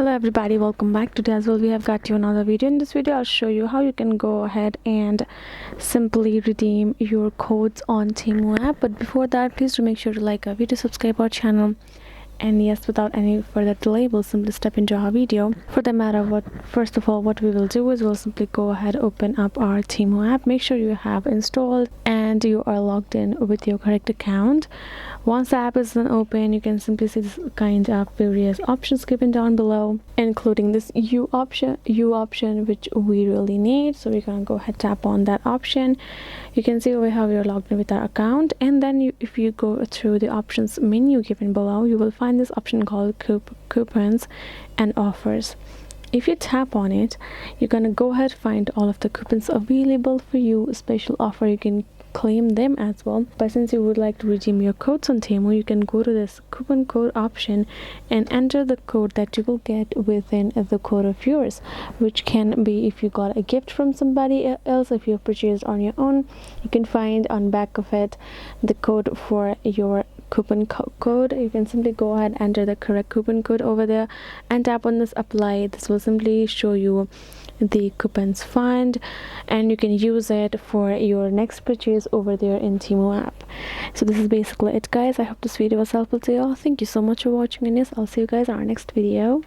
Hello everybody, welcome back. Today as well we have got you another video. In this video I'll show you how you can go ahead and simply redeem your codes on Temu app. But before that, please do make sure to like our video, subscribe our channel, and yes, without any further delay, we'll simply step into our video. For the matter, first of all what we will do is we'll simply go ahead, open up our Temu app. Make sure you have installed and you are logged in with your correct account. Once the app is then open, you can simply see this kind of various options given down below, including this U option which we really need. So we're gonna go ahead, tap on that option. You can see over how we are logged in with our account, and then if you go through the options menu given below, you will find this option called coupons and offers. If you tap on it, you're gonna go ahead, find all of the coupons available for you, a special offer. You can claim them as well. But since you would like to redeem your codes on Temu, you can go to this coupon code option and enter the code that you will get within the code of yours, which can be if you got a gift from somebody else. If you purchased on your own, you can find on back of it the code for your coupon code. You can simply go ahead, enter the correct coupon code over there and tap on this apply. This will simply show you the coupons fund, and you can use it for your next purchase over there in Temu app. So this is basically it, guys. I hope this video was helpful to you all. Thank you so much for watching, and yes, I'll see you guys in our next video.